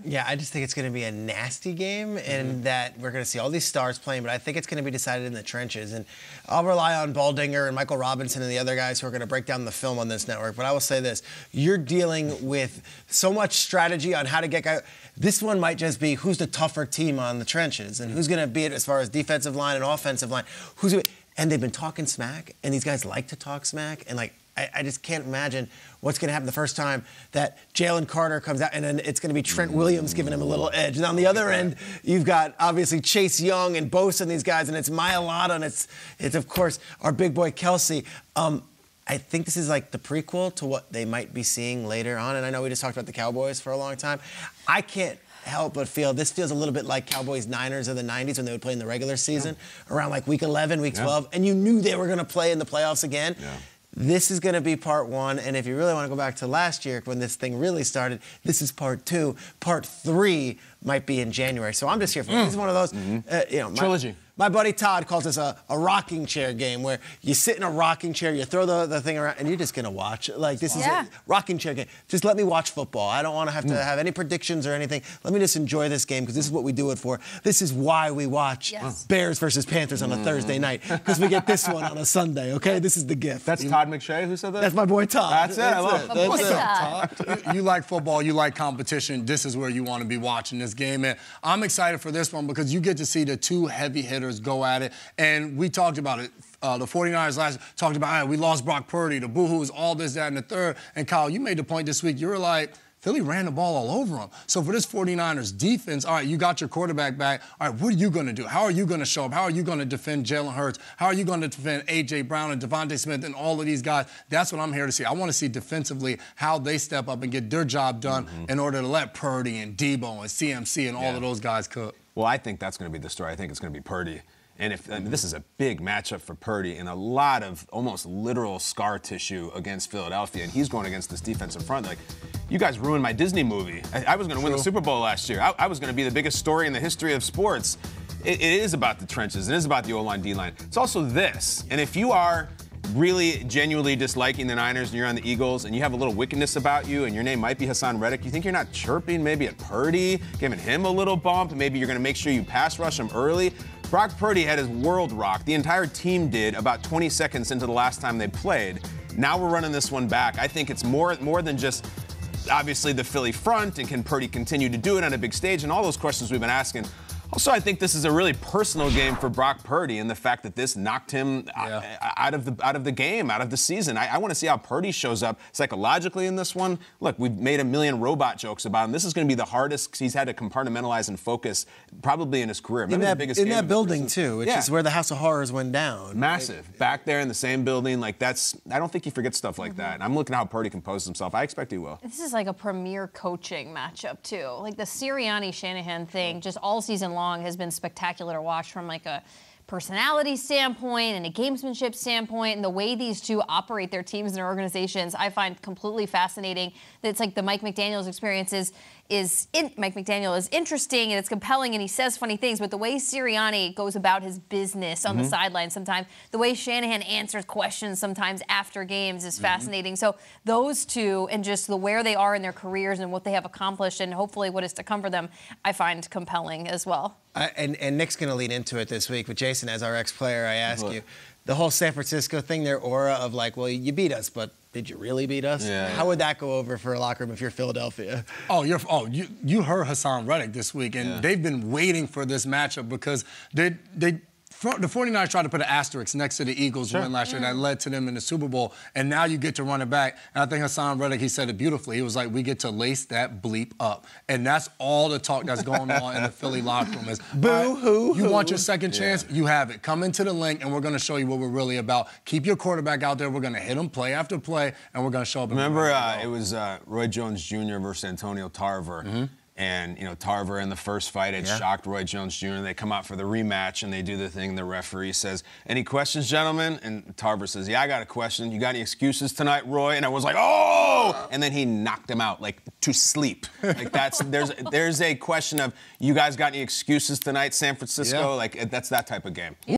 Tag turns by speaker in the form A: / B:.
A: Yeah, I just think it's going to be a nasty game, and that we're going to see all these stars playing, but I think it's going to be decided in the trenches. And I'll rely on Baldinger and Michael Robinson and the other guys who are going to break down the film on this network. But I will say this, you're dealing with so much strategy on how to get guys. This one might just be who's the tougher team on the trenches and who's going to be it as far as defensive line and offensive line. And they've been talking smack, and these guys like to talk smack, and I just can't imagine what's going to happen the first time that Jalen Carter comes out, and then it's going to be Trent Williams giving him a little edge. And on the other end, you've got obviously Chase Young and Bosa and these guys, and it's Mailata, and it's of course our big boy Kelsey. I think this is like the prequel to what they might be seeing later on. And I know we just talked about the Cowboys for a long time. I can't help but feel this feels a little bit like Cowboys-Niners of the 90s when they would play in the regular season around like week 11, week 12, and you knew they were going to play in the playoffs again. This is going to be part one, and if you really want to go back to last year when this thing really started, this is part two. Part three might be in January. So I'm just here for it. This is one of those,
B: trilogy.
A: My buddy Todd calls this a rocking chair game where you sit in a rocking chair, you throw the thing around, and you're just going to watch. Like, this is a rocking chair game. Just let me watch football. I don't want to have any predictions or anything. Let me just enjoy this game because this is what we do it for. This is why we watch Bears versus Panthers on a Thursday night, because we get this one on a Sunday, okay? This is the gift.
B: That's Todd McShay who said that?
A: That's my boy Todd.
B: That's it. I love it.
C: That's it. You like football, you like competition. This is where you want to be watching this game. And I'm excited for this one because you get to see the two heavy hitters go at it. And we talked about it. The 49ers last talked about, we lost Brock Purdy, the boo-hoos, all this, that, and the third. And Kyle, you made the point this week. You were like, Philly ran the ball all over them. So for this 49ers defense, all right, you got your quarterback back. All right, what are you going to do? How are you going to show up? How are you going to defend Jalen Hurts? How are you going to defend A.J. Brown and Devontae Smith and all of these guys? That's what I'm here to see. I want to see defensively how they step up and get their job done in order to let Purdy and Debo and CMC and all of those guys cook.
B: Well, I think that's going to be the story. I think it's going to be Purdy. And this is a big matchup for Purdy and a lot of almost literal scar tissue against Philadelphia. And he's going against this defensive front. Like, you guys ruined my Disney movie. I was going to win the Super Bowl last year. I was going to be the biggest story in the history of sports. It is about the trenches. It is about the O-line, D-line. It's also this. And if you are really genuinely disliking the Niners and you're on the Eagles and you have a little wickedness about you and your name might be Hassan Reddick, you think you're not chirping maybe at Purdy, giving him a little bump, maybe you're going to make sure you pass rush him early. Brock Purdy had his world rocked. The entire team did about 20 seconds into the last time they played. Now we're running this one back. I think it's more than just obviously the Philly front and can Purdy continue to do it on a big stage and all those questions we've been asking. Also, I think this is a really personal game for Brock Purdy and the fact that this knocked him out of the game, out of the season. I want to see how Purdy shows up psychologically in this one. Look, we've made a million robot jokes about him. This is going to be the hardest he's had to compartmentalize and focus probably in his career.
A: In that building, too, which is where the House of Horrors went down.
B: Massive. Right? Back there in the same building. Like, I don't think he forgets stuff like that. And I'm looking at how Purdy composes himself. I expect he will.
D: This is like a premier coaching matchup, too. Like, the Sirianni-Shanahan thing just all season long has been spectacular to watch from like a personality standpoint and a gamesmanship standpoint, and the way these two operate their teams and their organizations, I find completely fascinating. It's like the Mike McDaniel's experience Mike McDaniel is interesting and it's compelling and he says funny things, but the way Sirianni goes about his business on the sideline sometimes, the way Shanahan answers questions sometimes after games is fascinating. So those two and just where they are in their careers and what they have accomplished and hopefully what is to come for them, I find compelling as well.
A: And Nick's going to lead into it this week. But Jason, as our ex-player, I ask you, the whole San Francisco thing, their aura of like, well, you beat us, but did you really beat us? How would that go over for a locker room if you're Philadelphia?
C: You heard Hassan Reddick this week, and they've been waiting for this matchup because the 49ers tried to put an asterisk next to the Eagles win last year that led to them in the Super Bowl, and now you get to run it back. And I think Hassan Reddick, he said it beautifully. He was like, we get to lace that bleep up. And that's all the talk that's going on in the Philly locker room is,
A: boo-hoo.
C: You want your second chance? You have it. Come into the link, and we're going to show you what we're really about. Keep your quarterback out there. We're going to hit him play after play, and we're going to show up.
B: Remember, it was Roy Jones Jr. versus Antonio Tarver. And, Tarver in the first fight had shocked Roy Jones Jr. They come out for the rematch, and they do the thing. The referee says, any questions, gentlemen? And Tarver says, yeah, I got a question. You got any excuses tonight, Roy? And I was like, oh! And then he knocked him out, like, to sleep. Like, there's a question of, you guys got any excuses tonight, San Francisco? Like, that's that type of game.